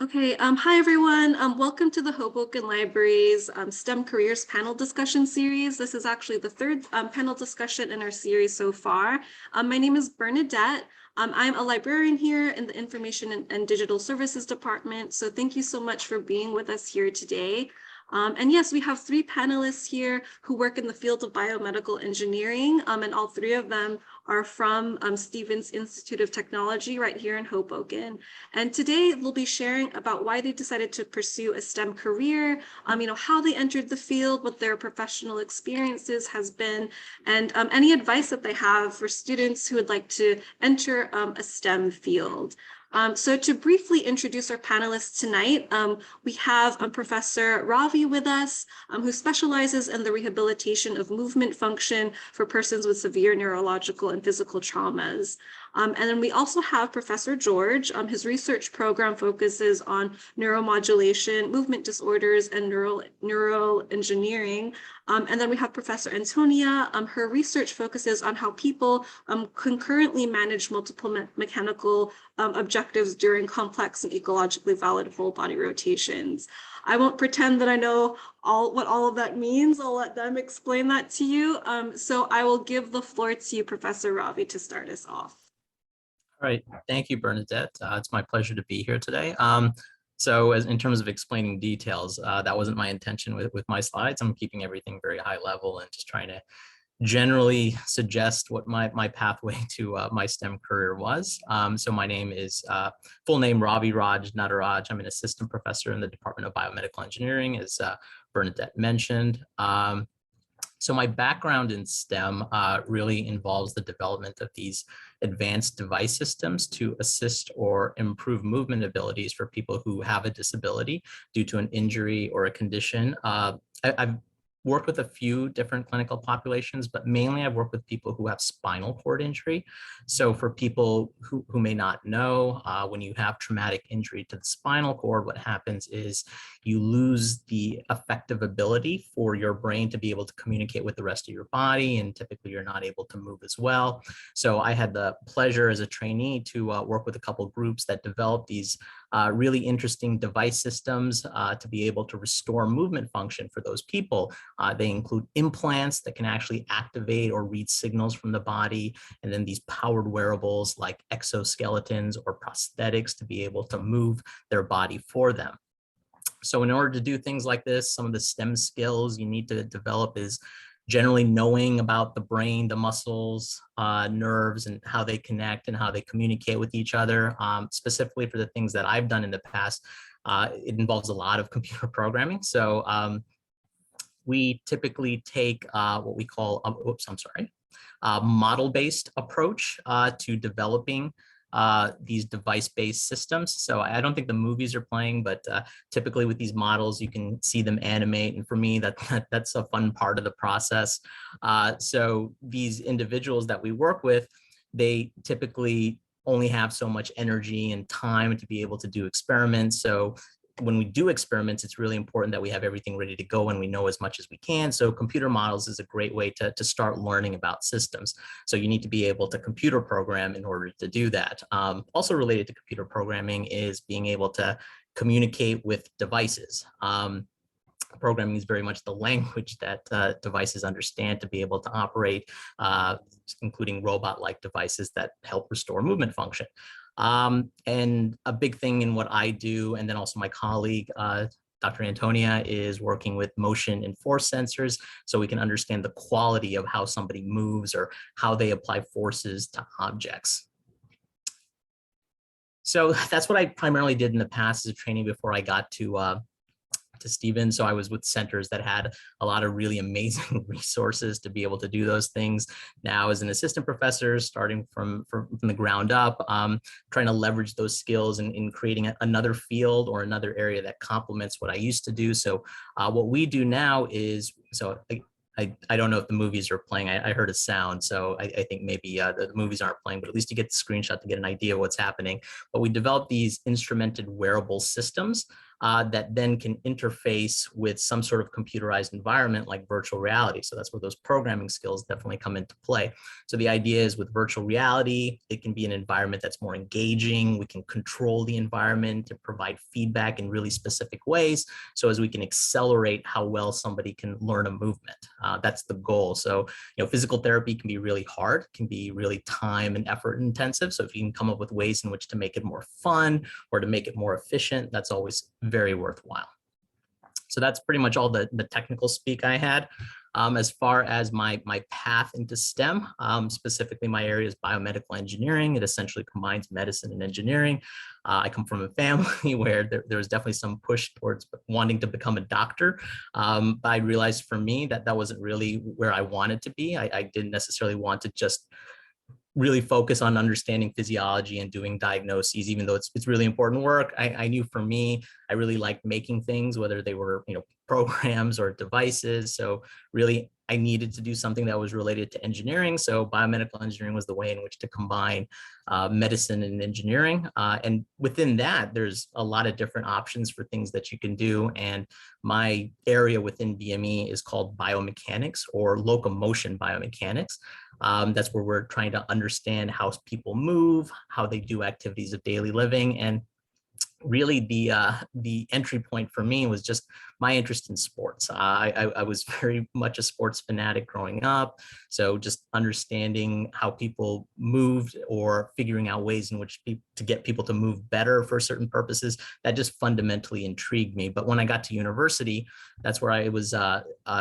Okay, hi everyone. Welcome to the Hoboken Library's STEM Careers panel discussion series. This is actually the third panel discussion in our series so far. My name is Bernadette. I'm a librarian here in the Information and Digital Services Department. So thank you so much for being with us here today. And yes, we have three panelists here who work in the field of biomedical engineering, and all three of them are from Stevens Institute of Technology right here in Hoboken. And today we'll be sharing about why they decided to pursue a STEM career, how they entered the field, what their professional experiences has been, and any advice that they have for students who would like to enter a STEM field. So to briefly introduce our panelists tonight, we have Professor Ravi with us, who specializes in the rehabilitation of movement function for persons with severe neurological and physical traumas. And then we also have Professor George. His research program focuses on neuromodulation, movement disorders, and neural engineering. And then we have Professor Antonia. Her research focuses on how people concurrently manage multiple mechanical objectives during complex and ecologically valid whole body rotations. I won't pretend that I know what all of that means. I'll let them explain that to you. So I will give the floor to you, Professor Ravi, to start us off. All right, thank you, Bernadette. It's my pleasure to be here today. So in terms of explaining details, that wasn't my intention with my slides. I'm keeping everything very high level and just trying to generally suggest what my pathway to my STEM career was. So my name is full name Raviraj Nataraj. I'm an assistant professor in the Department of Biomedical Engineering, as Bernadette mentioned. So my background in STEM really involves the development of these advanced device systems to assist or improve movement abilities for people who have a disability due to an injury or a condition. I've worked with a few different clinical populations, but mainly I've worked with people who have spinal cord injury. So for people who may not know, when you have traumatic injury to the spinal cord, what happens is you lose the effective ability for your brain to be able to communicate with the rest of your body, and typically you're not able to move as well. So I had the pleasure as a trainee to work with a couple of groups that developed these really interesting device systems to be able to restore movement function for those people. They include implants that can actually activate or read signals from the body, and then these powered wearables like exoskeletons or prosthetics to be able to move their body for them. So in order to do things like this, some of the STEM skills you need to develop is generally knowing about the brain, the muscles, nerves, and how they connect and how they communicate with each other. Specifically for the things that I've done in the past, it involves a lot of computer programming. So we typically take what we call, model-based approach to developing these device-based systems. So I don't think the movies are playing, but typically with these models, you can see them animate. And for me, that's a fun part of the process. So these individuals that we work with, they typically only have so much energy and time to be able to do experiments. So when we do experiments, it's really important that we have everything ready to go and we know as much as we can. So computer models is a great way to start learning about systems. So you need to be able to computer program in order to do that. Also related to computer programming is being able to communicate with devices. Programming is very much the language that devices understand to be able to operate, including robot-like devices that help restore movement function. And a big thing in what I do, and then also my colleague, Dr. Antonia, is working with motion and force sensors so we can understand the quality of how somebody moves or how they apply forces to objects. So that's what I primarily did in the past as a training before I got to Stevens. So I was with centers that had a lot of really amazing resources to be able to do those things. Now as an assistant professor, starting from the ground up, trying to leverage those skills in creating another field or another area that complements what I used to do. So what we do now is, I don't know if the movies are playing. I heard a sound, so I think maybe the movies aren't playing, but at least you get the screenshot to get an idea of what's happening. But we developed these instrumented wearable systems that then can interface with some sort of computerized environment like virtual reality. So that's where those programming skills definitely come into play. So the idea is with virtual reality, it can be an environment that's more engaging. We can control the environment and provide feedback in really specific ways, so as we can accelerate how well somebody can learn a movement. That's the goal. So, physical therapy can be really hard, can be really time and effort intensive. So if you can come up with ways in which to make it more fun or to make it more efficient, that's always very worthwhile. So that's pretty much all the technical speak I had. As far as my path into STEM, specifically my area is biomedical engineering. It essentially combines medicine and engineering. I come from a family where there was definitely some push towards wanting to become a doctor. But I realized for me that wasn't really where I wanted to be. I didn't necessarily want to just really focus on understanding physiology and doing diagnoses, even though it's really important work. I knew for me, I really liked making things, whether they were, programs or devices. So really, I needed to do something that was related to engineering. So biomedical engineering was the way in which to combine medicine and engineering. And within that, there's a lot of different options for things that you can do. And my area within BME is called biomechanics or locomotion biomechanics. That's where we're trying to understand how people move, how they do activities of daily living. And really the entry point for me was just my interest in sports. I was very much a sports fanatic growing up. So just understanding how people moved or figuring out ways in which to get people to move better for certain purposes, that just fundamentally intrigued me. But when I got to university, that's where I was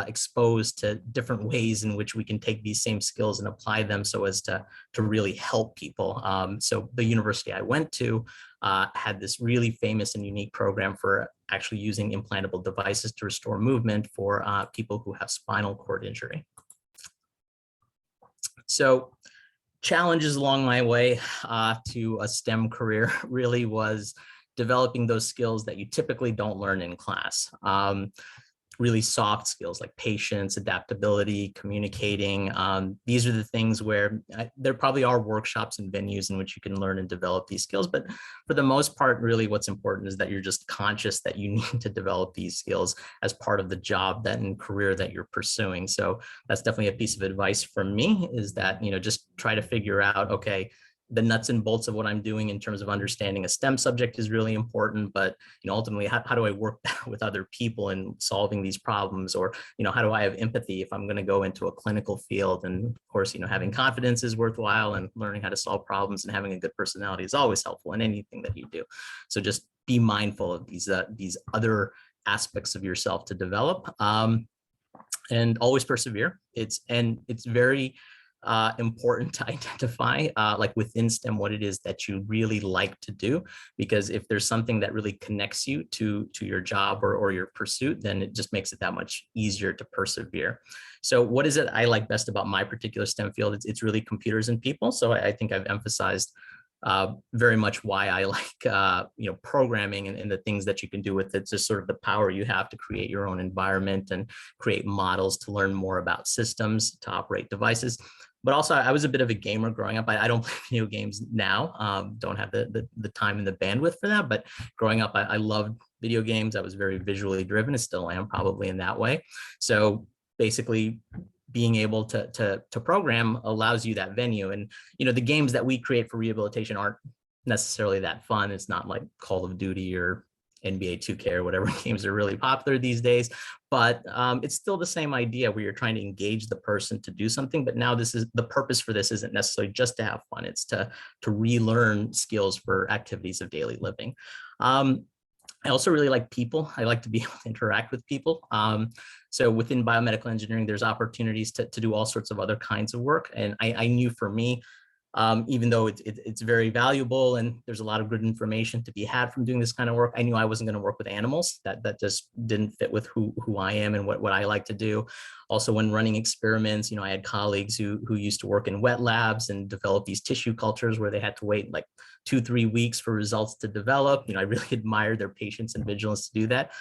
exposed to different ways in which we can take these same skills and apply them so as to really help people. So the university I went to had this really famous and unique program for actually using implantable devices to restore movement for people who have spinal cord injury. So challenges along my way to a STEM career really was developing those skills that you typically don't learn in class. Really soft skills like patience, adaptability, communicating. These are the things where there probably are workshops and venues in which you can learn and develop these skills. But for the most part, really what's important is that you're just conscious that you need to develop these skills as part of the job and career that you're pursuing. So that's definitely a piece of advice from me, is that, just try to figure out, okay, the nuts and bolts of what I'm doing in terms of understanding a STEM subject is really important, but ultimately, how do I work with other people in solving these problems? Or how do I have empathy if I'm going to go into a clinical field? And of course, having confidence is worthwhile, and learning how to solve problems and having a good personality is always helpful in anything that you do. So just be mindful of these other aspects of yourself to develop, and always persevere. It's very important to identify like within STEM what it is that you really like to do, because if there's something that really connects you to your job or your pursuit, then it just makes it that much easier to persevere. So what is it I like best about my particular STEM field? It's really computers and people. So I think I've emphasized very much why I like programming and the things that you can do with it. Just sort of the power you have to create your own environment and create models to learn more about systems, to operate devices. But also, I was a bit of a gamer growing up. I don't play video games now, don't have the time and the bandwidth for that. But growing up, I loved video games. I was very visually driven. I still am probably in that way. So basically, being able to program allows you that venue. And the games that we create for rehabilitation aren't necessarily that fun. It's not like Call of Duty or NBA 2K or whatever games are really popular these days, but it's still the same idea where you're trying to engage the person to do something. But now the purpose for this isn't necessarily just to have fun. It's to relearn skills for activities of daily living. I also really like people. I like to be able to interact with people. So within biomedical engineering, there's opportunities to do all sorts of other kinds of work. And I knew for me, even though it's very valuable and there's a lot of good information to be had from doing this kind of work, I knew I wasn't going to work with animals. That just didn't fit with who I am and what I like to do. Also, when running experiments, I had colleagues who used to work in wet labs and develop these tissue cultures where they had to wait like 2-3 weeks for results to develop. I really admired their patience and vigilance to do that.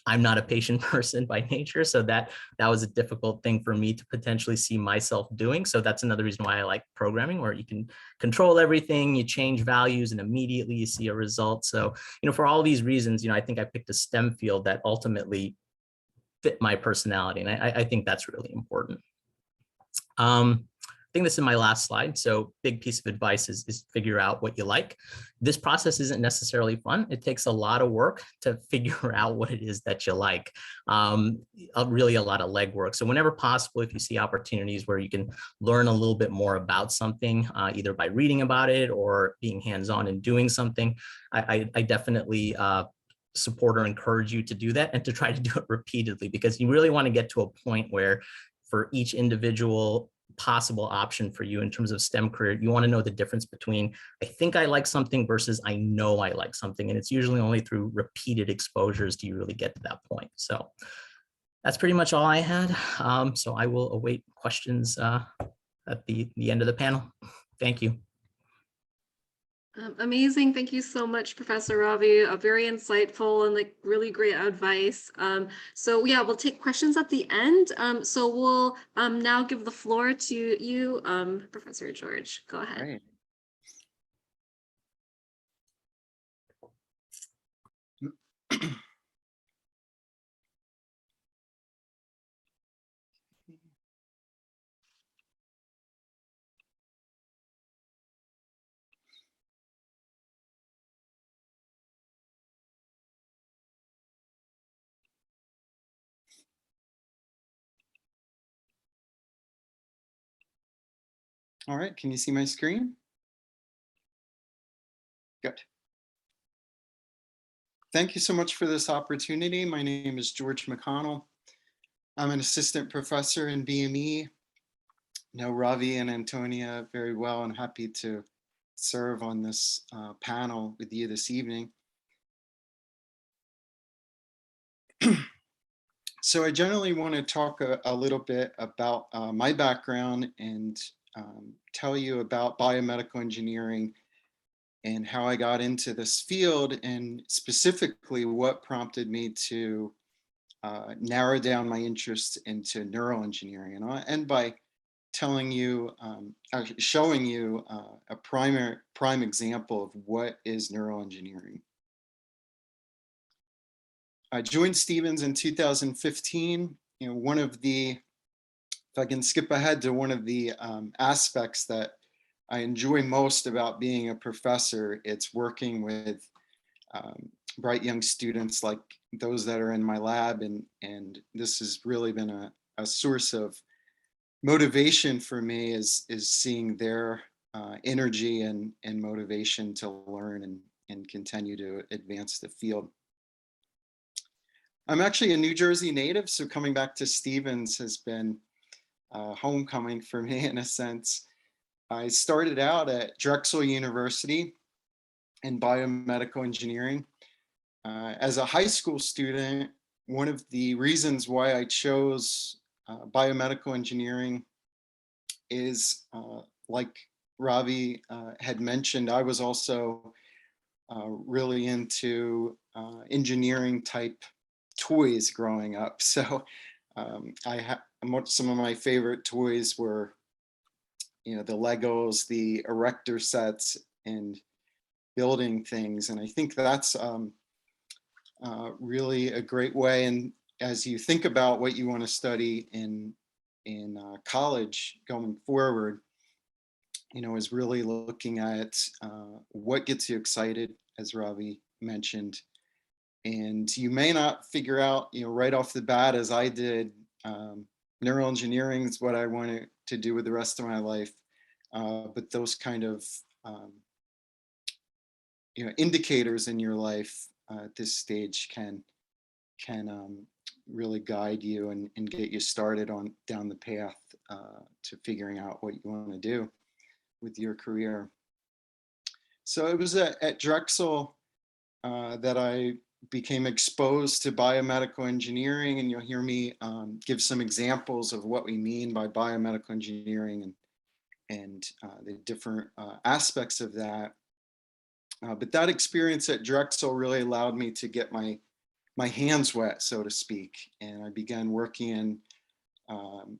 I'm not a patient person by nature, so that was a difficult thing for me to potentially see myself doing. So that's another reason why I like programming, where you can control everything, you change values, and immediately you see a result. So, for all these reasons, I think I picked a STEM field that ultimately fit my personality, and I think that's really important. I think this is my last slide. So big piece of advice is figure out what you like. This process isn't necessarily fun. It takes a lot of work to figure out what it is that you like. Really a lot of legwork. So whenever possible, if you see opportunities where you can learn a little bit more about something, either by reading about it or being hands-on and doing something, I definitely support or encourage you to do that and to try to do it repeatedly, because you really want to get to a point where for each individual possible option for you in terms of STEM career, you want to know the difference between I think I like something versus I know I like something. And it's usually only through repeated exposures do you really get to that point. So that's pretty much all I had. So I will await questions at the end of the panel. Thank you. Amazing. Thank you so much, Professor Ravi. Very insightful and really great advice. So yeah, we'll take questions at the end. So we'll now give the floor to you, Professor George. Go ahead. Great. All right, can you see my screen? Good. Thank you so much for this opportunity. My name is George McConnell. I'm an assistant professor in BME. Know Ravi and Antonia very well and happy to serve on this panel with you this evening. So I generally want to talk a little bit about my background and tell you about biomedical engineering and how I got into this field, and specifically what prompted me to narrow down my interest into neural engineering. And I'll end by telling you, actually showing you a prime example of what is neural engineering. I joined Stevens in 2015. One of the, if I can skip ahead to one of the aspects that I enjoy most about being a professor, it's working with bright young students like those that are in my lab. And this has really been a source of motivation for me, is seeing their energy and motivation to learn and continue to advance the field. I'm actually a New Jersey native, so coming back to Stevens has been homecoming for me in a sense. I started out at Drexel University in biomedical engineering. As a high school student, one of the reasons why I chose biomedical engineering is, like Ravi had mentioned, I was also really into engineering type toys growing up. So some of my favorite toys were, the Legos, the erector sets, and building things. And I think that's really a great way. And as you think about what you want to study in college going forward, is really looking at what gets you excited, as Ravi mentioned. And you may not figure out, right off the bat, as I did, neural engineering is what I wanted to do with the rest of my life. But those kind of indicators in your life at this stage can really guide you and get you started on down the path to figuring out what you want to do with your career. So it was at Drexel that I became exposed to biomedical engineering, and you'll hear me give some examples of what we mean by biomedical engineering and the different aspects of that. But that experience at Drexel really allowed me to get my my hands wet, so to speak. And I began working in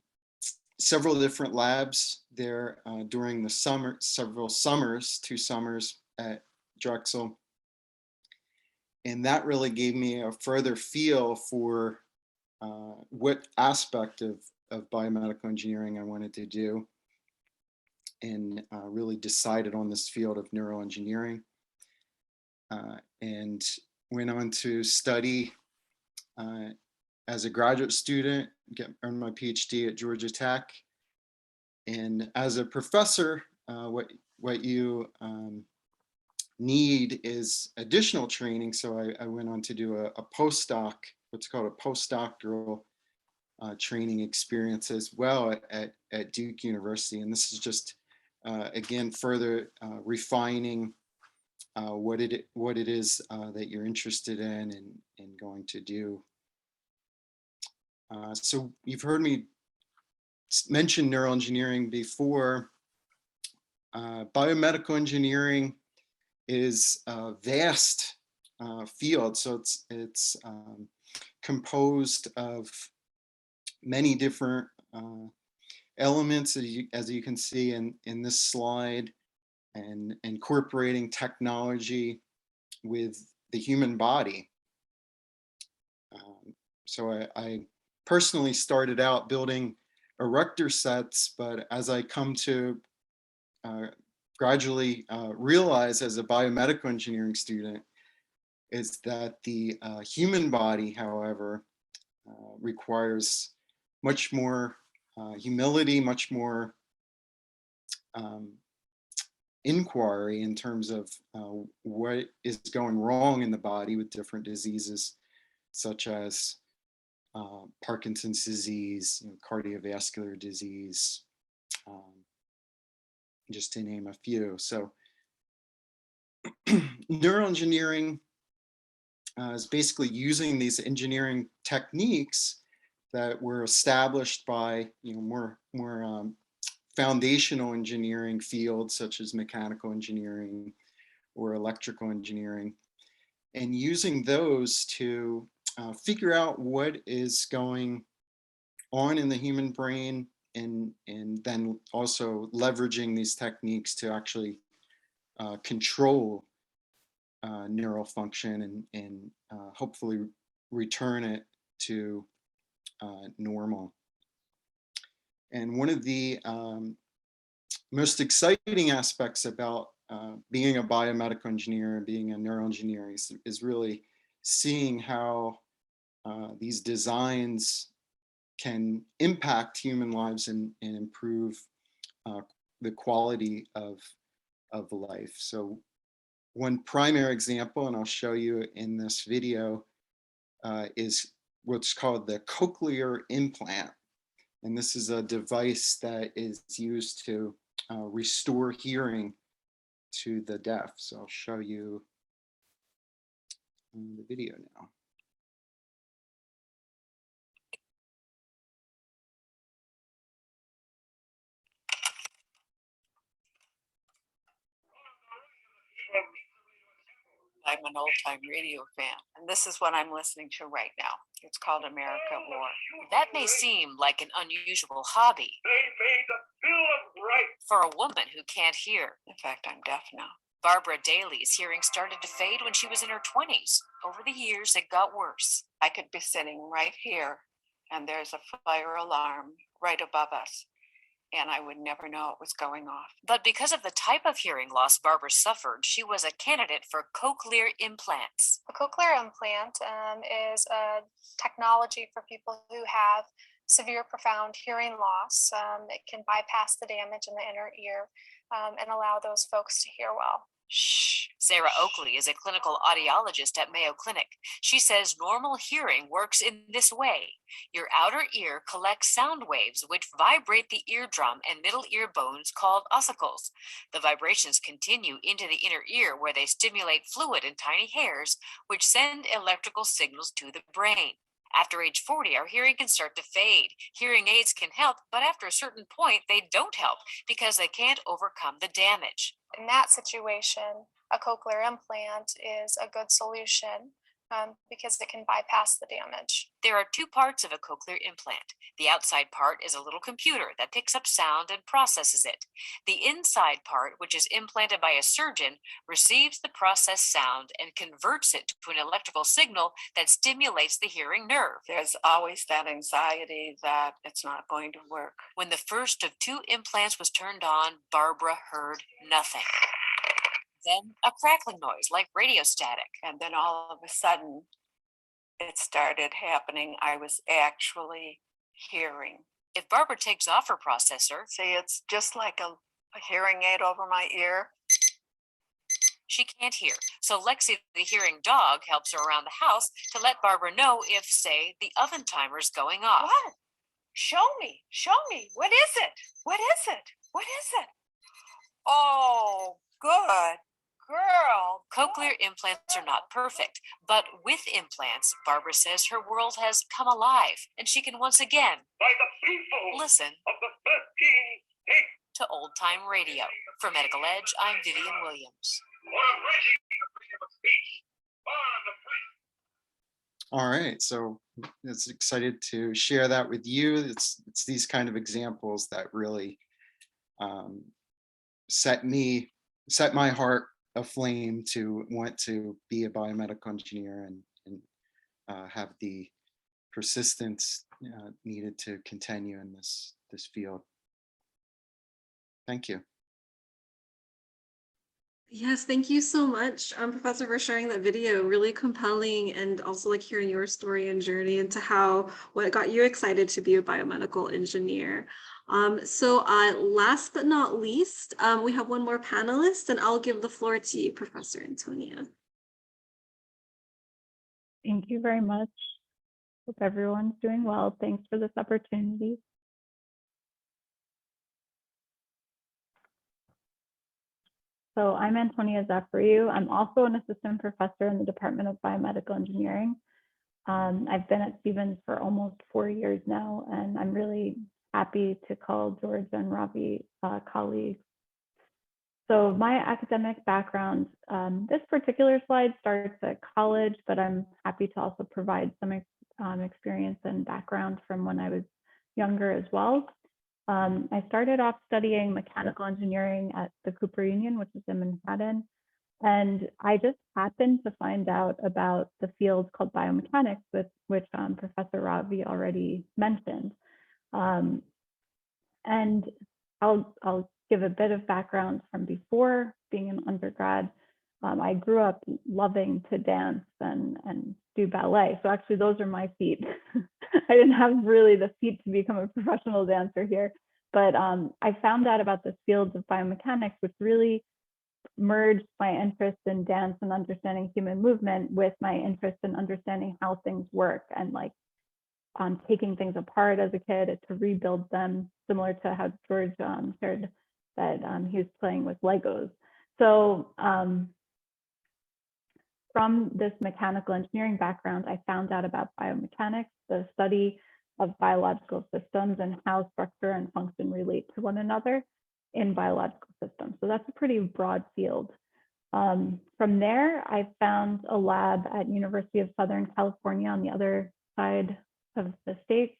several different labs there during the summer, several summers, 2 summers at Drexel. And that really gave me a further feel for what aspect of biomedical engineering I wanted to do, and really decided on this field of neuroengineering, and went on to study as a graduate student, earn my PhD at Georgia Tech. And as a professor, what you need is additional training. So I went on to do a postdoc, what's called a postdoctoral training experience as well at Duke University. And this is just, again, further refining what it is that you're interested in and going to do. So you've heard me mention neuroengineering before. Biomedical engineering is a vast field. So it's composed of many different elements, as you can see in this slide, and incorporating technology with the human body. So I personally started out building erector sets, but as I come to gradually realize as a biomedical engineering student, is that the human body, however, requires much more humility, much more inquiry in terms of what is going wrong in the body with different diseases, such as Parkinson's disease, cardiovascular disease, just to name a few. So neuroengineering is basically using these engineering techniques that were established by more foundational engineering fields such as mechanical engineering or electrical engineering, and using those to figure out what is going on in the human brain, and then also leveraging these techniques to actually control neural function and hopefully return it to normal. And one of the most exciting aspects about being a biomedical engineer and being a neuroengineer is really seeing how these designs can impact human lives and improve the quality of life. So one primary example, and I'll show you in this video, is what's called the cochlear implant. And this is a device that is used to restore hearing to the deaf. So I'll show you the video now. I'm an old-time radio fan, and this is what I'm listening to right now. It's called America at War. That may seem like an unusual hobby for a woman who can't hear. In fact, I'm deaf now. Barbara Daly's hearing started to fade when she was in her 20s. Over the years, it got worse. I could be sitting right here, and there's a fire alarm right above us, and I would never know it was going off. But because of the type of hearing loss Barbara suffered, she was a candidate for cochlear implants. A cochlear implant is a technology for people who have severe, profound hearing loss. It can bypass the damage in the inner ear and allow those folks to hear well. Shh. Sarah Oakley is a clinical audiologist at Mayo Clinic. She says normal hearing works in this way. Your outer ear collects sound waves which vibrate the eardrum and middle ear bones called ossicles. The vibrations continue into the inner ear where they stimulate fluid and tiny hairs which send electrical signals to the brain. After age 40, our hearing can start to fade. Hearing aids can help, but after a certain point, they don't help because they can't overcome the damage. In that situation, a cochlear implant is a good solution because it can bypass the damage. There are two parts of a cochlear implant. The outside part is a little computer that picks up sound and processes it. The inside part, which is implanted by a surgeon, receives the processed sound and converts it to an electrical signal that stimulates the hearing nerve. There's always that anxiety that it's not going to work. When the first of two implants was turned on, Barbara heard nothing. Then a crackling noise like radio static. And then all of a sudden, it started happening. I was actually hearing. If Barbara takes off her processor, See, it's just like a hearing aid over my ear. she can't hear. So Lexi, the hearing dog, helps her around the house to let Barbara know if, say, the oven timer's going off. What? Show me. Show me. What is it? What is it? What is it? Oh, good girl. Cochlear implants are not perfect, but with implants, Barbara says her world has come alive and she can once again by the people listen of the 13 states to old-time radio. For Medical Edge, I'm Vivian Williams. are ready to bring a speech on the front. All right, so it's excited to share that with you. It's these kind of examples that really set my heart aflame to want to be a biomedical engineer and have the persistence needed to continue in this field. Thank you. Yes, thank you so much, Professor, for sharing that video. Really compelling, and also like hearing your story and journey into what got you excited to be a biomedical engineer. So last but not least, we have one more panelist, and I'll give the floor to you, Professor Antonia. Thank you very much. Hope everyone's doing well. Thanks for this opportunity. So I'm Antonia Zaferiou. I'm also an assistant professor in the Department of Biomedical Engineering. I've been at Stevens for almost 4 years now, and I'm really happy to call George and Ravi colleagues. So my academic background, this particular slide starts at college, but I'm happy to also provide some experience and background from when I was younger as well. I started off studying mechanical engineering at the Cooper Union, which is in Manhattan. And I just happened to find out about the field called biomechanics, which Professor Ravi already mentioned. And I'll give a bit of background from before being an undergrad. I grew up loving to dance and do ballet. So actually those are my feet. I didn't have really the feet to become a professional dancer here, but I found out about this field of biomechanics, which really merged my interest in dance and understanding human movement with my interest in understanding how things work and like taking things apart as a kid to rebuild them, similar to how George shared that he was playing with Legos. So from this mechanical engineering background, I found out about biomechanics, the study of biological systems and how structure and function relate to one another in biological systems. So that's a pretty broad field. From there, I found a lab at University of Southern California on the other side of the States,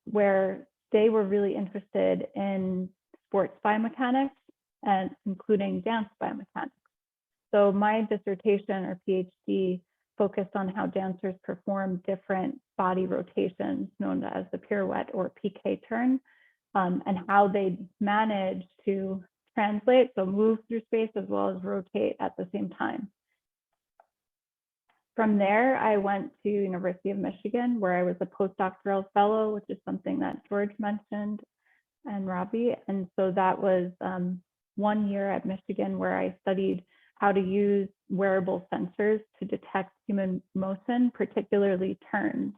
where they were really interested in sports biomechanics and including dance biomechanics. So my dissertation or PhD focused on how dancers perform different body rotations known as the pirouette or PK turn, and how they manage to translate, so move through space as well as rotate at the same time. From there, I went to University of Michigan, where I was a postdoctoral fellow, which is something that George mentioned and Ravi. And so that was 1 year at Michigan where I studied how to use wearable sensors to detect human motion, particularly turns.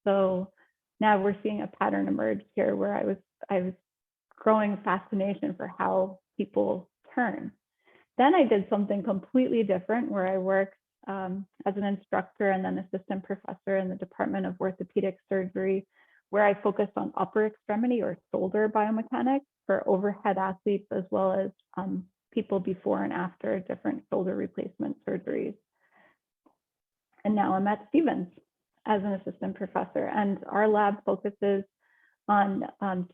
So now we're seeing a pattern emerge here where I was growing fascination for how people turn. Then I did something completely different where I worked as an instructor and then assistant professor in the Department of Orthopedic Surgery, where I focused on upper extremity or shoulder biomechanics for overhead athletes, as well as people before and after different shoulder replacement surgeries. And now I'm at Stevens as an assistant professor. And our lab focuses on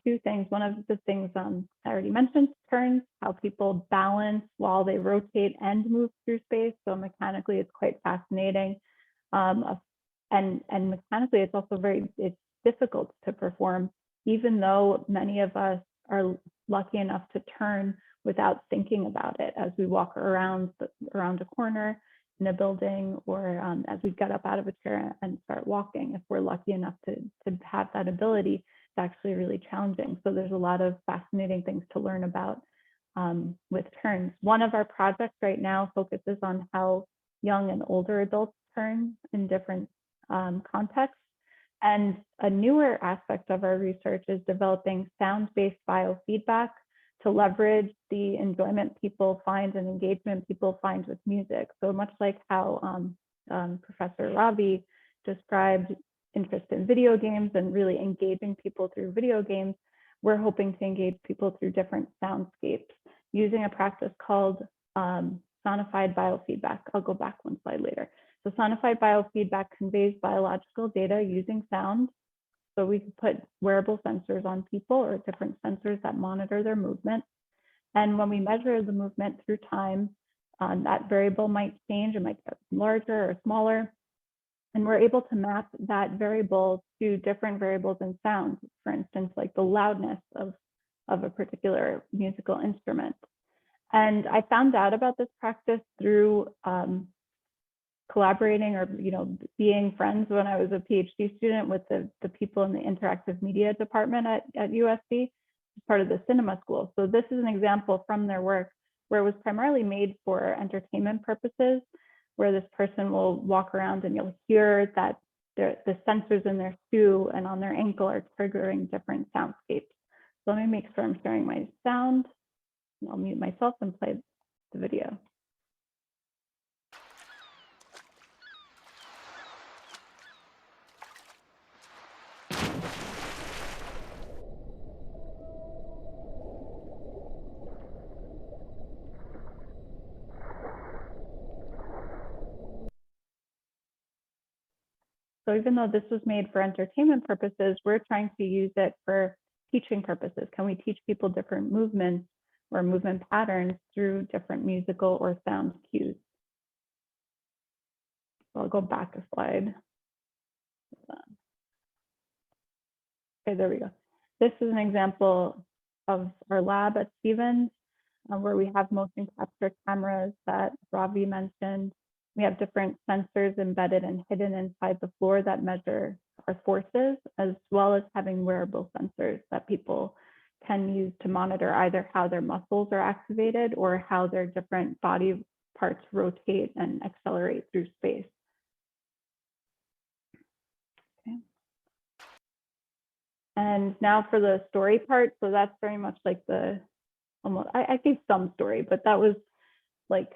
two things. One of the things I already mentioned, turns, how people balance while they rotate and move through space. So mechanically, it's quite fascinating. And mechanically, it's also it's difficult to perform, even though many of us are lucky enough to turn without thinking about it as we walk around a corner in a building, or as we get up out of a chair and start walking. If we're lucky enough to have that ability, it's actually really challenging. So there's a lot of fascinating things to learn about with turns. One of our projects right now focuses on how young and older adults turn in different contexts. And a newer aspect of our research is developing sound-based biofeedback to leverage the enjoyment people find and engagement people find with music. So much like how Professor Ravi described interest in video games and really engaging people through video games, we're hoping to engage people through different soundscapes using a practice called SONIFIED biofeedback. I'll go back one slide later. So SONIFIED biofeedback conveys biological data using sound. So we can put wearable sensors on people, or different sensors that monitor their movement. And when we measure the movement through time, that variable might change. It might get larger or smaller. And we're able to map that variable to different variables in sound, for instance, like the loudness of a particular musical instrument. And I found out about this practice through collaborating or being friends when I was a PhD student with the people in the interactive media department at USC, part of the cinema school. So this is an example from their work where it was primarily made for entertainment purposes, where this person will walk around and you'll hear that the sensors in their shoe and on their ankle are triggering different soundscapes. So let me make sure I'm sharing my sound. I'll mute myself and play the video. So even though this was made for entertainment purposes, we're trying to use it for teaching purposes. Can we teach people different movements or movement patterns through different musical or sound cues? So I'll go back a slide. Okay, there we go. This is an example of our lab at Stevens, where we have motion capture cameras that Ravi mentioned. We have different sensors embedded and hidden inside the floor that measure our forces, as well as having wearable sensors that people can use to monitor either how their muscles are activated or how their different body parts rotate and accelerate through space. Okay. And now for the story part. So that's very much like I gave some story, but that was like,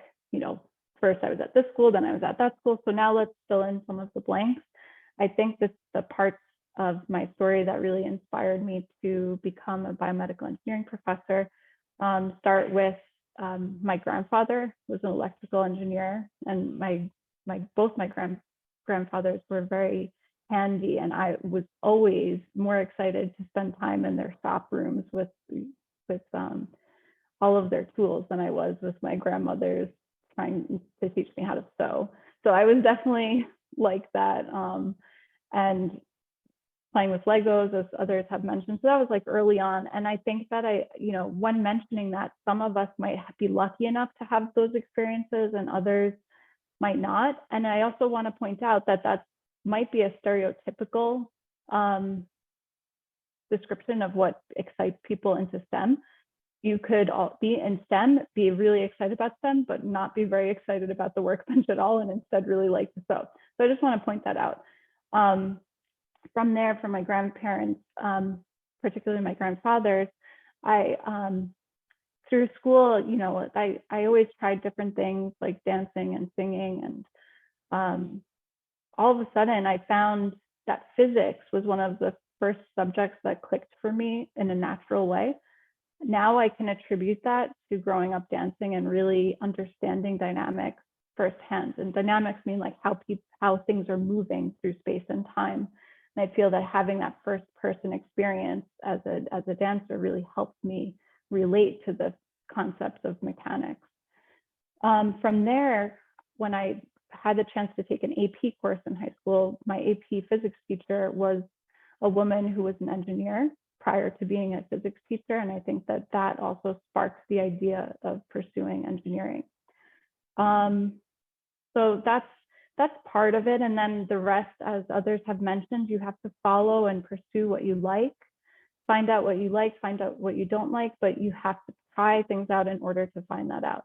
first I was at this school, then I was at that school. So now let's fill in some of the blanks. I think the parts of my story that really inspired me to become a biomedical engineering professor start with my grandfather was an electrical engineer, and both my grandfathers were very handy, and I was always more excited to spend time in their shop rooms with all of their tools than I was with my grandmother's trying to teach me how to sew. So I was definitely like that, and playing with Legos, as others have mentioned. So that was like early on. And I think that when mentioning that, some of us might be lucky enough to have those experiences and others might not. And I also want to point out that that might be a stereotypical description of what excites people into STEM. You could all be in STEM, be really excited about STEM, but not be very excited about the workbench at all, and instead really like to sew. So I just want to point that out. From there, from my grandparents, particularly my grandfathers, through school, I always tried different things like dancing and singing, and all of a sudden I found that physics was one of the first subjects that clicked for me in a natural way. Now I can attribute that to growing up dancing and really understanding dynamics firsthand. And dynamics mean like how things are moving through space and time. And I feel that having that first person experience as a dancer really helps me relate to the concepts of mechanics. From there, when I had the chance to take an AP course in high school, my AP physics teacher was a woman who was an engineer prior to being a physics teacher. And I think that that also sparks the idea of pursuing engineering. So that's part of it. And then the rest, as others have mentioned, you have to follow and pursue what you like, find out what you like, find out what you don't like, but you have to try things out in order to find that out.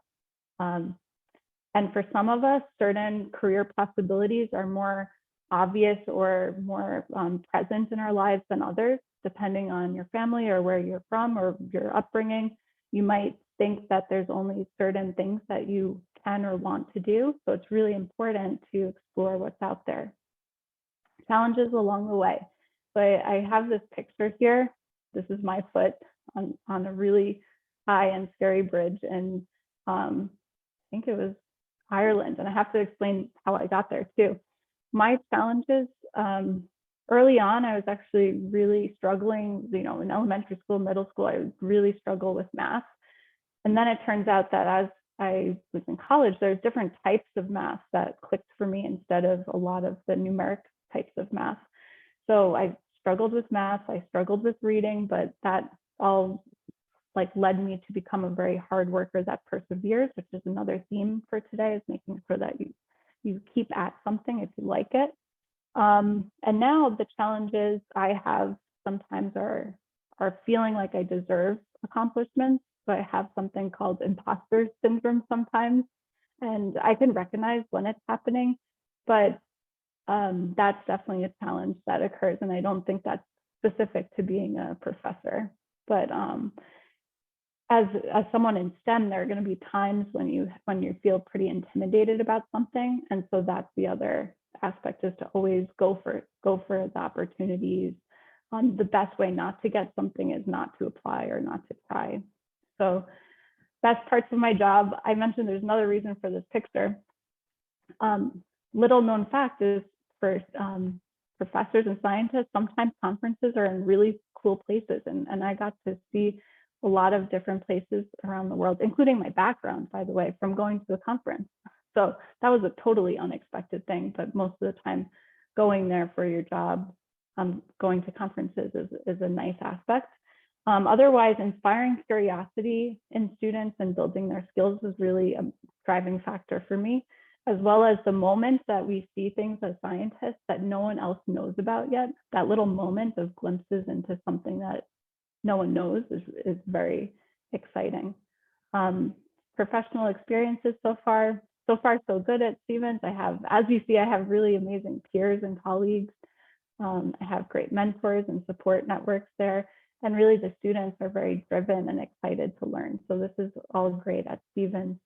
And for some of us, certain career possibilities are more obvious or more present in our lives than others, depending on your family or where you're from or your upbringing. You might think that there's only certain things that you can or want to do. So it's really important to explore what's out there. Challenges along the way. So I have this picture here. This is my foot on a really high and scary bridge. And I think it was Ireland. And I have to explain how I got there too. My challenges, early on, I was actually really struggling, in elementary school, middle school, I would really struggle with math. And then it turns out that as I was in college, there's different types of math that clicked for me instead of a lot of the numeric types of math. So I struggled with math, I struggled with reading, but that all led me to become a very hard worker that perseveres, which is another theme for today, is making sure that you keep at something if you like it. And now the challenges I have sometimes are feeling like I deserve accomplishments. So I have something called imposter syndrome sometimes, and I can recognize when it's happening, but that's definitely a challenge that occurs. And I don't think that's specific to being a professor, but as someone in STEM, there are going to be times when you feel pretty intimidated about something. And so that's the other aspect, is to always go for the opportunities. The best way not to get something is not to apply or not to try. So that's parts of my job. I mentioned there's another reason for this picture. Little known fact is for professors and scientists, sometimes conferences are in really cool places. And I got to see a lot of different places around the world, including my background, by the way, from going to a conference. So that was a totally unexpected thing, but most of the time going there for your job, going to conferences is a nice aspect. Otherwise, inspiring curiosity in students and building their skills is really a driving factor for me, as well as the moment that we see things as scientists that no one else knows about yet. That little moment of glimpses into something that no one knows is very exciting. Professional experiences so far so good at Stevens. I have, as you see, I have really amazing peers and colleagues. I have great mentors and support networks there. And really the students are very driven and excited to learn. So this is all great at Stevens.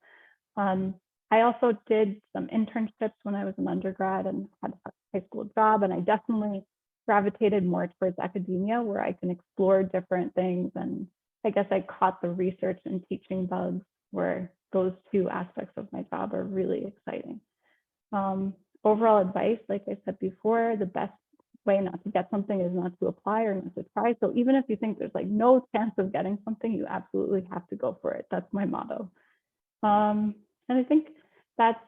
I also did some internships when I was an undergrad and had a high school job, and I definitely gravitated more towards academia, where I can explore different things. And I guess I caught the research and teaching bugs, where those two aspects of my job are really exciting. Overall advice, like I said before, the best way not to get something is not to apply or not to try. So even if you think there's no chance of getting something, you absolutely have to go for it. That's my motto. And I think that's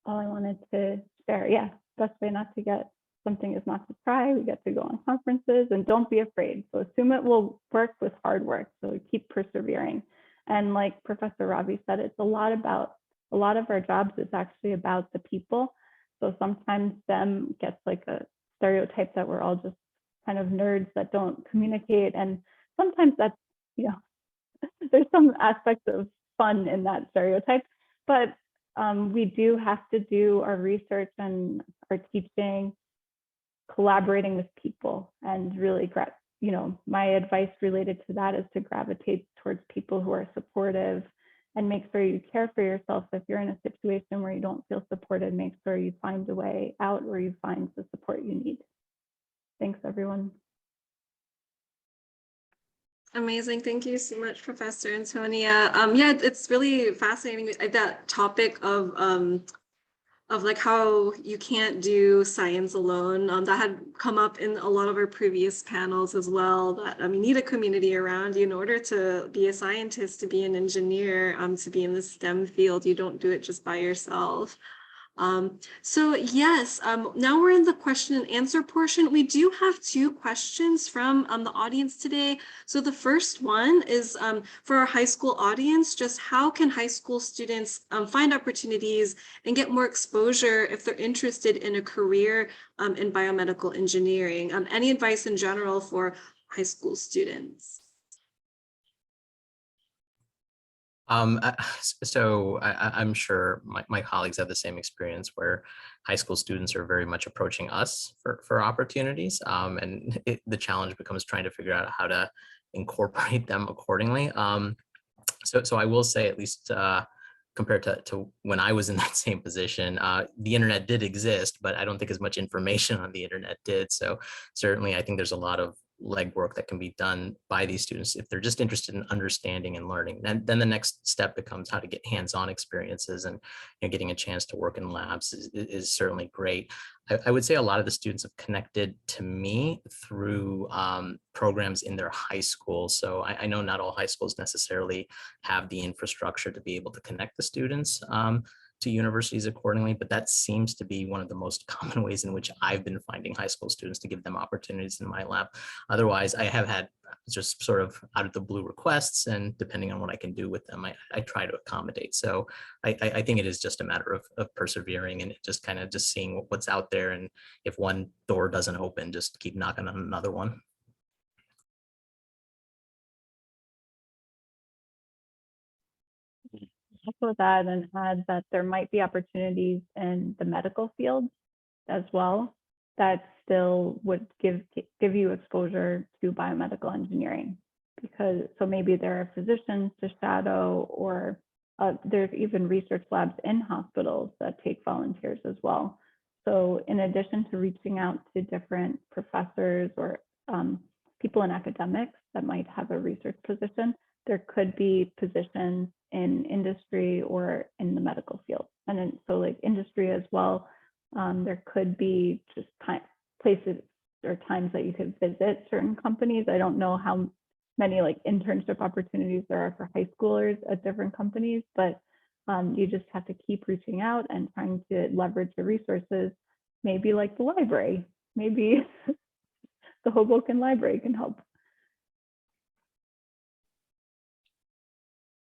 all I wanted to share. Yeah, best way not to get something is not to try. We get to go on conferences, and don't be afraid. So assume it will work with hard work. So keep persevering. And like Professor Ravi said, it's a lot of our jobs is actually about the people. So sometimes STEM gets a stereotype that we're all just kind of nerds that don't communicate. And sometimes that's, there's some aspects of fun in that stereotype, but we do have to do our research and our teaching, collaborating with people, and really, my advice related to that is to gravitate towards people who are supportive, and make sure you care for yourself. If you're in a situation where you don't feel supported, make sure you find a way out, or you find the support you need. Thanks, everyone. Amazing. Thank you so much, Professor Antonia. Yeah, it's really fascinating, that topic of like how you can't do science alone. That had come up in a lot of our previous panels as well, that you need a community around you in order to be a scientist, to be an engineer, to be in the STEM field. You don't do it just by yourself. So yes, now we're in the question and answer portion. We do have 2 questions from the audience today. So the first one is for our high school audience, just how can high school students find opportunities and get more exposure if they're interested in a career in biomedical engineering? Any advice in general for high school students? I'm sure my colleagues have the same experience where high school students are very much approaching us for opportunities. And the challenge becomes trying to figure out how to incorporate them accordingly. So I will say, at least compared to when I was in that same position, the internet did exist, but I don't think as much information on the internet did. So certainly I think there's a lot of legwork that can be done by these students if they're just interested in understanding and learning. And then the next step becomes how to get hands-on experiences, and getting a chance to work in labs is certainly great. I would say a lot of the students have connected to me through programs in their high school. So I know not all high schools necessarily have the infrastructure to be able to connect the students to universities accordingly, but that seems to be one of the most common ways in which I've been finding high school students to give them opportunities in my lab. Otherwise, I have had just sort of out of the blue requests, and depending on what I can do with them, I try to accommodate. So I think it is just a matter of persevering and just kind of just seeing what's out there. And if one door doesn't open, just keep knocking on another one. Also that, and add that there might be opportunities in the medical field as well that still would give you exposure to biomedical engineering, because so maybe there are physicians to shadow, or there's even research labs in hospitals that take volunteers as well. So in addition to reaching out to different professors or people in academics that might have a research position, there could be positions in industry or in the medical field. And then, so like industry as well, there could be just places or times that you could visit certain companies. I don't know how many like internship opportunities there are for high schoolers at different companies, but you just have to keep reaching out and trying to leverage the resources, maybe like the library, maybe the Hoboken Library can help.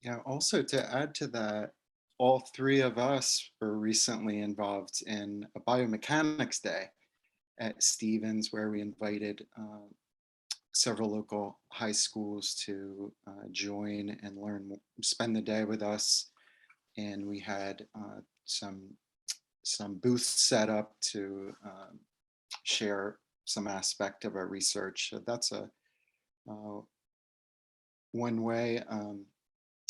Yeah, also to add to that, all 3 of us were recently involved in a biomechanics day at Stevens, where we invited several local high schools to join and learn, spend the day with us. And we had some booths set up to share some aspect of our research. So that's a one way.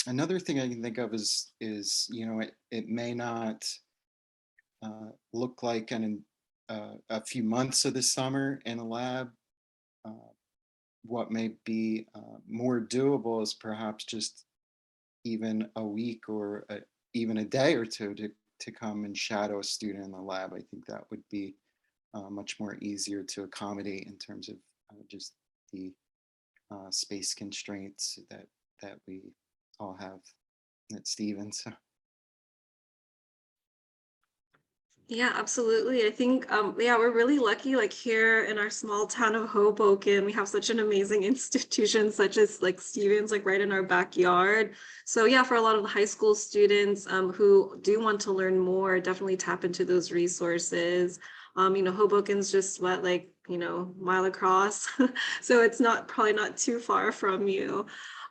Another thing I can think of is it may not look like a few months of the summer in a lab. What may be more doable is perhaps just even a week or even a day or 2 to come and shadow a student in the lab. I think that would be much more easier to accommodate in terms of just the space constraints that we all have at Stevens. Yeah, absolutely. I think, yeah, we're really lucky, like here in our small town of Hoboken, we have such an amazing institution such as like Stevens, like right in our backyard. So yeah, for a lot of the high school students who do want to learn more, definitely tap into those resources. Hoboken's just what, like, mile across. So it's probably not too far from you.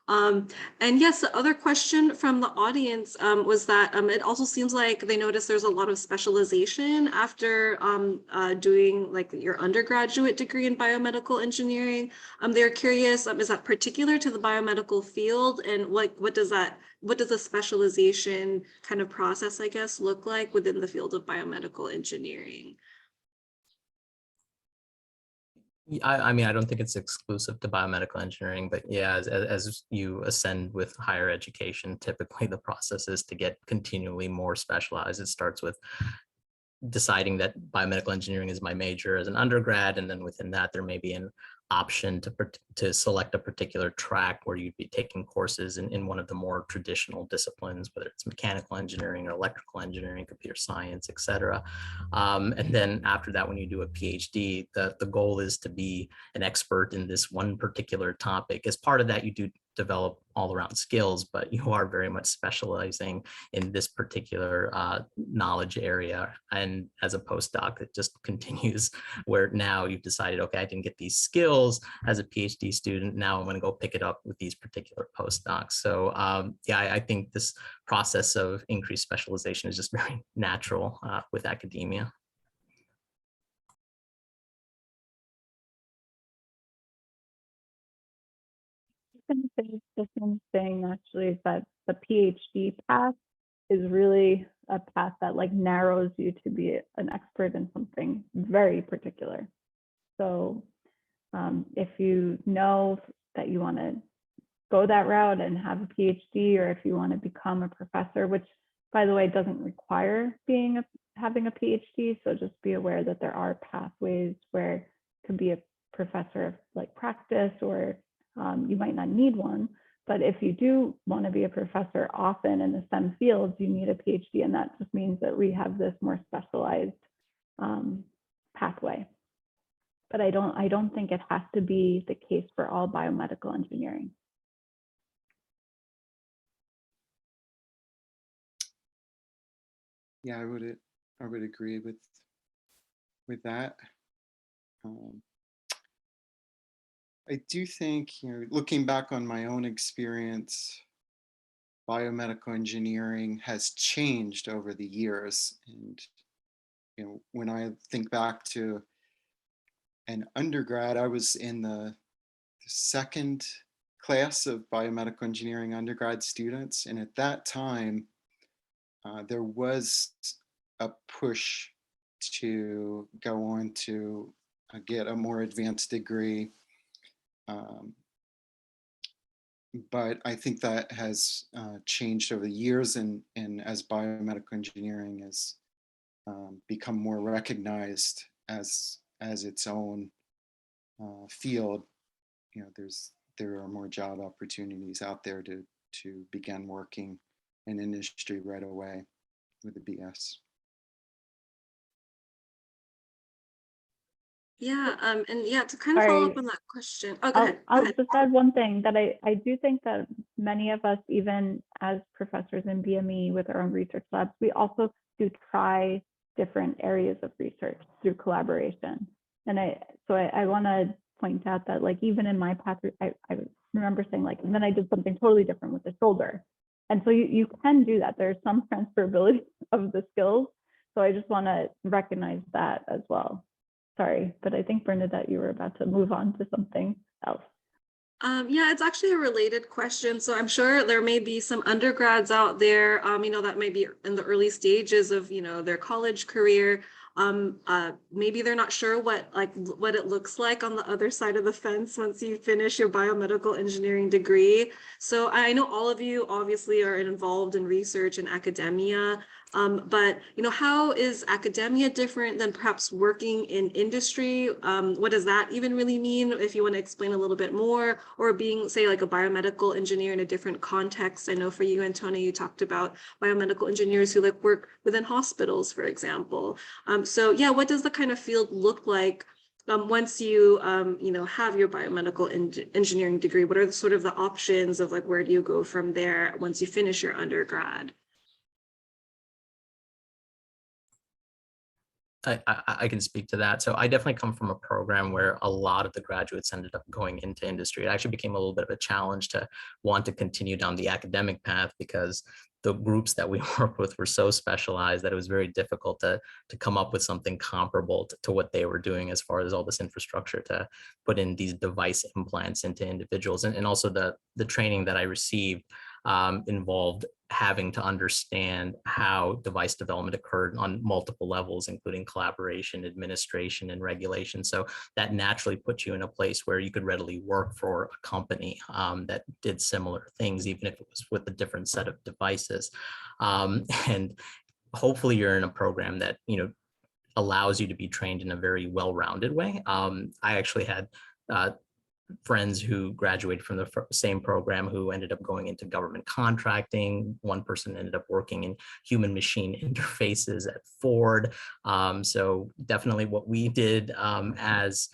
And yes, the other question from the audience was that it also seems like they noticed there's a lot of specialization after doing like your undergraduate degree in biomedical engineering. They're curious, is that particular to the biomedical field, and like what does a specialization kind of process, I guess, look like within the field of biomedical engineering? I mean, I don't think it's exclusive to biomedical engineering, but yeah, as you ascend with higher education, typically the process is to get continually more specialized. It starts with deciding that biomedical engineering is my major as an undergrad, and then within that there may be an option to select a particular track where you'd be taking courses in one of the more traditional disciplines, whether it's mechanical engineering or electrical engineering, computer science, etc. And then after that, when you do a PhD, the goal is to be an expert in this one particular topic. As part of that, you do develop all around skills, but you are very much specializing in this particular knowledge area. And as a postdoc, it just continues where now you've decided, okay, I didn't get these skills as a PhD student. Now I'm going to go pick it up with these particular postdocs. So yeah, I think this process of increased specialization is just very natural with academia. The same thing actually is that the PhD path is really a path that like narrows you to be an expert in something very particular. So if you know that you want to go that route and have a PhD, or if you want to become a professor, which by the way doesn't require having a PhD, so just be aware that there are pathways where it could be a professor of like practice, or you might not need one. But if you do want to be a professor often in the STEM fields, you need a PhD, and that just means that we have this more specialized pathway. But I don't think it has to be the case for all biomedical engineering. Yeah, I would agree with that. I do think, looking back on my own experience, biomedical engineering has changed over the years. And, when I think back to an undergrad, I was in the second class of biomedical engineering undergrad students. And at that time, there was a push to go on to get a more advanced degree. But I think that has changed over the years, and as biomedical engineering has become more recognized as its own field, there are more job opportunities out there to begin working in industry right away with a BS. Yeah, and yeah, to kind of follow up on that question. Oh, go ahead. Go I'll ahead. just add one thing that I do think that many of us, even as professors in BME with our own research labs, we also do try different areas of research through collaboration. And I want to point out that like even in my path, I remember saying like, and then I did something totally different with the shoulder. And so you can do that. There's some transferability of the skills. So I just want to recognize that as well. Sorry, but I think Bernadette, you were about to move on to something else. Yeah, it's actually a related question. So I'm sure there may be some undergrads out there, that might be in the early stages of, their college career. Maybe they're not sure what it looks like on the other side of the fence once you finish your biomedical engineering degree. So I know all of you obviously are involved in research and academia. But how is academia different than perhaps working in industry? What does that even really mean? If you want to explain a little bit more, or being, say, like a biomedical engineer in a different context. I know for you, Antonia, you talked about biomedical engineers who work within hospitals, for example. So yeah, what does the kind of field look like once you have your biomedical engineering degree? What are the sort of the options of where do you go from there once you finish your undergrad? I can speak to that. So I definitely come from a program where a lot of the graduates ended up going into industry. It actually became a little bit of a challenge to want to continue down the academic path because the groups that we worked with were so specialized that it was very difficult to come up with something comparable to what they were doing as far as all this infrastructure to put in these device implants into individuals. And also the training that I received involved having to understand how device development occurred on multiple levels, including collaboration, administration, and regulation. So that naturally puts you in a place where you could readily work for a company that did similar things, even if it was with a different set of devices. And hopefully you're in a program that, you know, allows you to be trained in a very well-rounded way. I actually had friends who graduated from the same program who ended up going into government contracting. One person ended up working in human machine interfaces at Ford. So definitely what we did as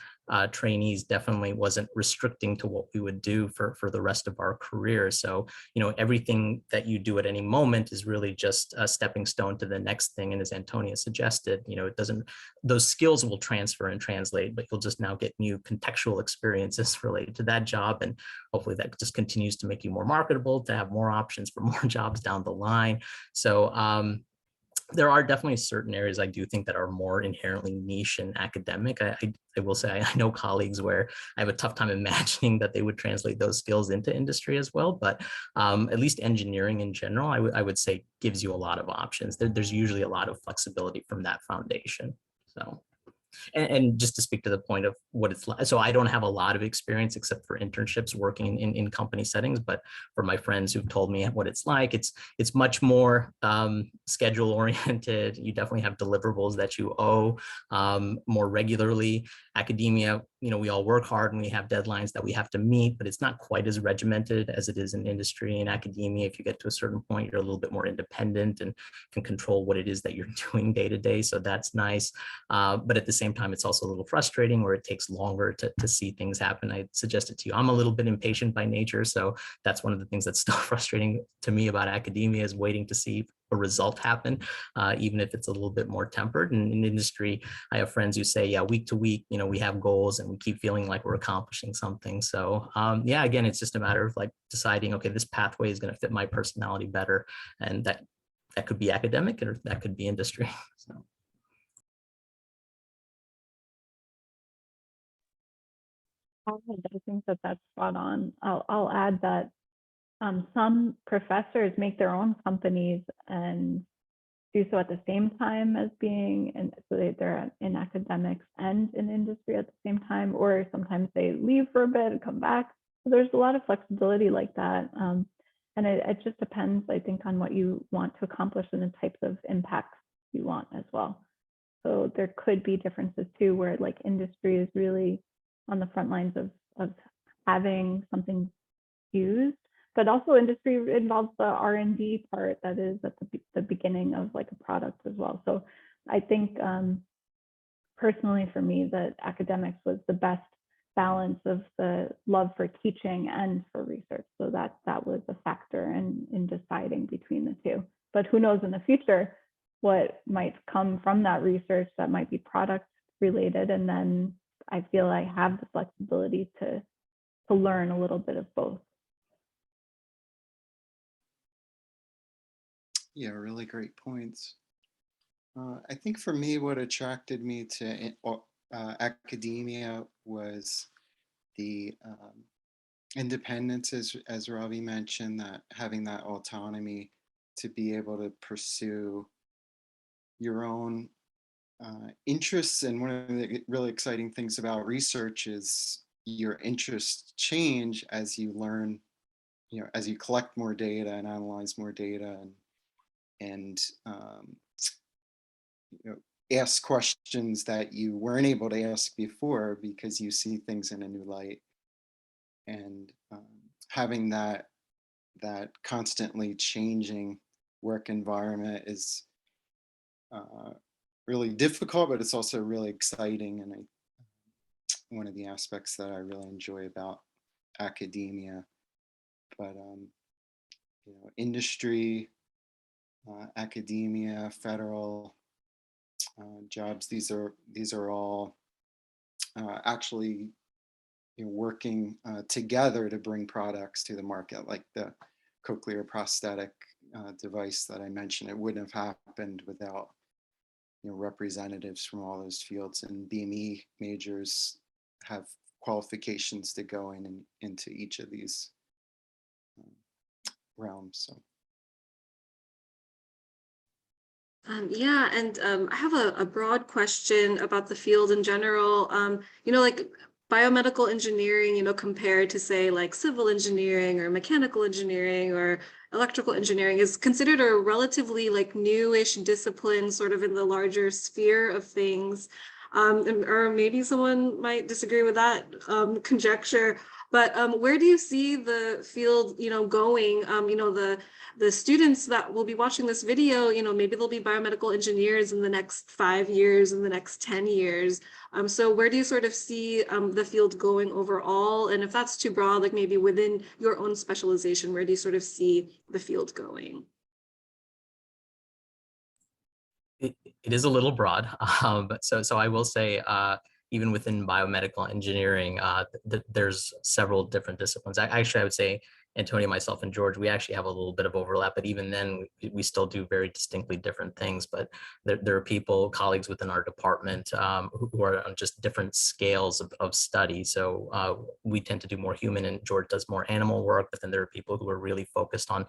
trainees definitely wasn't restricting to what we would do for the rest of our career. So, you know, everything that you do at any moment is really just a stepping stone to the next thing. And as Antonia suggested, you know, it doesn't, those skills will transfer and translate, but you'll just now get new contextual experiences related to that job. And hopefully that just continues to make you more marketable, to have more options for more jobs down the line. So, there are definitely certain areas I do think that are more inherently niche and academic. I will say I know colleagues where I have a tough time imagining that they would translate those skills into industry as well. But at least engineering in general, I would say gives you a lot of options. There's usually a lot of flexibility from that foundation. So. And just to speak to the point of what it's like, so I don't have a lot of experience except for internships working in company settings, but for my friends who've told me what it's like, it's much more schedule oriented. You definitely have deliverables that you owe more regularly. Academia, you know, we all work hard and we have deadlines that we have to meet, but it's not quite as regimented as it is in industry and academia. If you get to a certain point, you're a little bit more independent and can control what it is that you're doing day to day. So that's nice. But at the same time, it's also a little frustrating where it takes longer to see things happen. I suggested to you, I'm a little bit impatient by nature. So that's one of the things that's still frustrating to me about academia, is waiting to see a result happen, even if it's a little bit more tempered. And in industry, I have friends who say, yeah, week to week, you know, we have goals and we keep feeling like we're accomplishing something. So yeah, again, it's just a matter of like deciding, okay, this pathway is going to fit my personality better. And that could be academic or that could be industry. So. I think that that's spot on. I'll add that some professors make their own companies and do so at the same time as being, and so they're in academics and in industry at the same time, or sometimes they leave for a bit and come back. So there's a lot of flexibility like that. And it just depends, I think, on what you want to accomplish and the types of impacts you want as well. So there could be differences too, where like industry is really on the front lines of having something used, but also industry involves the R&D part that is at the beginning of like a product as well. So I think personally for me that academics was the best balance of the love for teaching and for research. So that was a factor in deciding between the two. But who knows in the future what might come from that research that might be product related, and then I feel I have the flexibility to learn a little bit of both. Yeah, really great points. I think for me, what attracted me to academia was the independence, as Ravi mentioned, that having that autonomy to be able to pursue your own interests. And one of the really exciting things about research is your interests change as you learn, you know, as you collect more data and analyze more data and you know, ask questions that you weren't able to ask before because you see things in a new light. And having that constantly changing work environment is really difficult, but it's also really exciting. And one of the aspects that I really enjoy about academia. But you know, industry, academia, federal jobs, these are all actually, you know, working together to bring products to the market, like the cochlear prosthetic device that I mentioned. It wouldn't have happened without, you know, representatives from all those fields, and BME majors have qualifications to go into each of these realms. So Yeah, and I have a broad question about the field in general. Like biomedical engineering, compared to say like civil engineering or mechanical engineering or electrical engineering is considered a relatively like newish discipline sort of in the larger sphere of things. Or maybe someone might disagree with that conjecture. But where do you see the field, going? The students that will be watching this video, maybe they'll be biomedical engineers in the next 5 years, in the next 10 years. So where do you sort of see the field going overall? And if that's too broad, like maybe within your own specialization, where do you sort of see the field going? It is a little broad, but so I will say, even within biomedical engineering, there's several different disciplines. Actually, I would say Antonia, myself, and George, we actually have a little bit of overlap, but even then, we still do very distinctly different things. But there are people, colleagues within our department, who are on just different scales of study. So we tend to do more human, and George does more animal work. But then there are people who are really focused on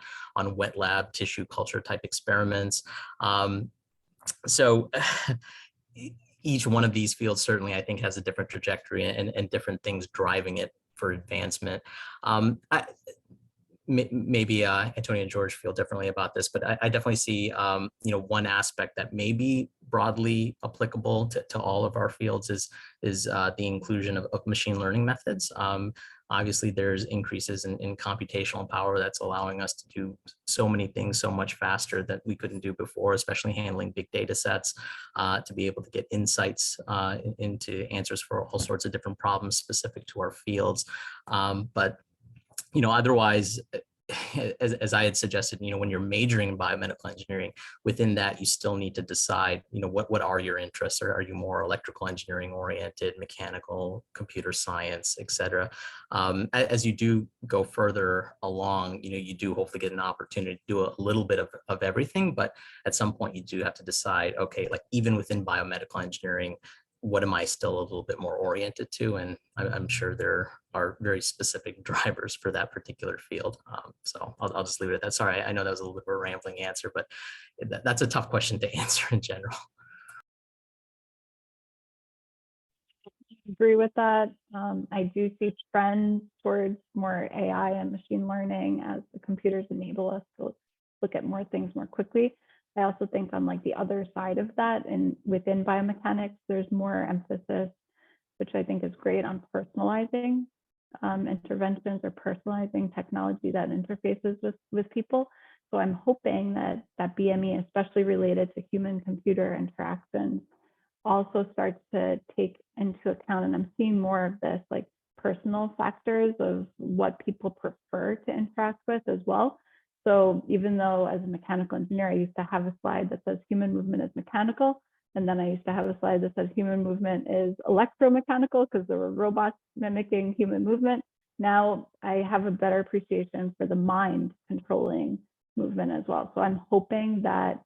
wet lab tissue culture type experiments. So each one of these fields certainly, I think, has a different trajectory and different things driving it for advancement. Maybe Antonia and George feel differently about this, but I definitely see one aspect that may be broadly applicable to all of our fields is the inclusion of machine learning methods. Obviously, there's increases in computational power that's allowing us to do so many things so much faster that we couldn't do before, especially handling big data sets, to be able to get insights into answers for all sorts of different problems specific to our fields. But otherwise, as I had suggested, when you're majoring in biomedical engineering, within that, you still need to decide, what are your interests? Or are you more electrical engineering oriented, mechanical, computer science, et cetera? As you do go further along, you do hopefully get an opportunity to do a little bit of everything, but at some point you do have to decide, okay, like even within biomedical engineering, what am I still a little bit more oriented to? And I'm sure there are very specific drivers for that particular field. So I'll just leave it at that. Sorry, I know that was a little bit of a rambling answer, but that's a tough question to answer in general. Agree with that. I do see trends towards more AI and machine learning as the computers enable us to look at more things more quickly. I also think on like the other side of that, and within biomechanics, there's more emphasis, which I think is great, on personalizing interventions or personalizing technology that interfaces with people. So I'm hoping that BME, especially related to human-computer interactions, also starts to take into account, and I'm seeing more of this, like personal factors of what people prefer to interact with as well. So even though as a mechanical engineer, I used to have a slide that says human movement is mechanical, and then I used to have a slide that says human movement is electromechanical because there were robots mimicking human movement. Now I have a better appreciation for the mind controlling movement as well. So I'm hoping that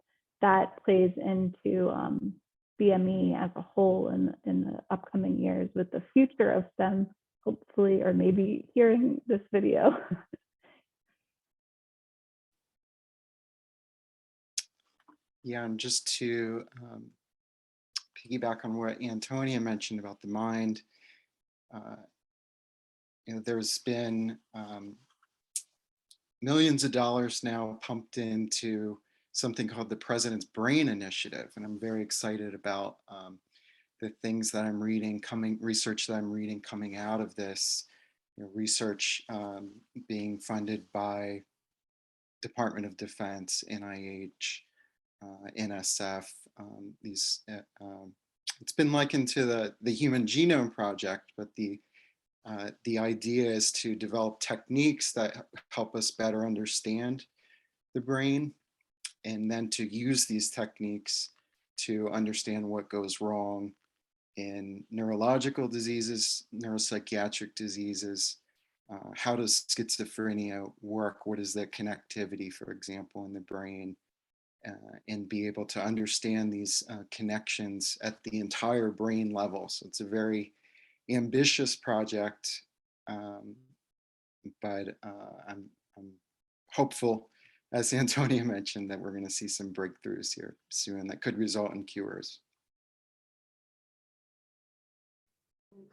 plays into BME as a whole in the upcoming years, with the future of STEM, hopefully, or maybe hearing this video. Yeah, and just to piggyback on what Antonia mentioned about the mind, there's been millions of dollars now pumped into something called the President's Brain Initiative, and I'm very excited about the things that I'm reading, research that I'm reading coming out of this. Research being funded by Department of Defense, NIH, NSF. It's been likened to the Human Genome Project, but the idea is to develop techniques that help us better understand the brain, and then to use these techniques to understand what goes wrong in neurological diseases, neuropsychiatric diseases. How does schizophrenia work? What is the connectivity, for example, in the brain? And be able to understand these connections at the entire brain level. So it's a very ambitious project, but I'm hopeful as Antonia mentioned, that we're going to see some breakthroughs here soon that could result in cures.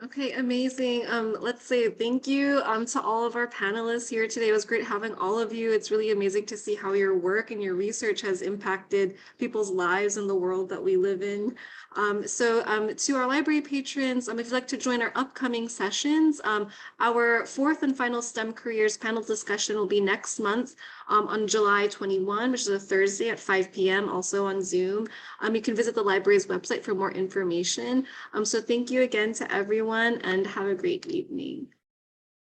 Okay, amazing. Let's say thank you to all of our panelists here today. It was great having all of you. It's really amazing to see how your work and your research has impacted people's lives in the world that we live in. To our library patrons, if you'd like to join our upcoming sessions, our fourth and final STEM careers panel discussion will be next month on July 21, which is a Thursday at 5 p.m. also on Zoom. You can visit the library's website for more information. So thank you again to everyone and have a great evening.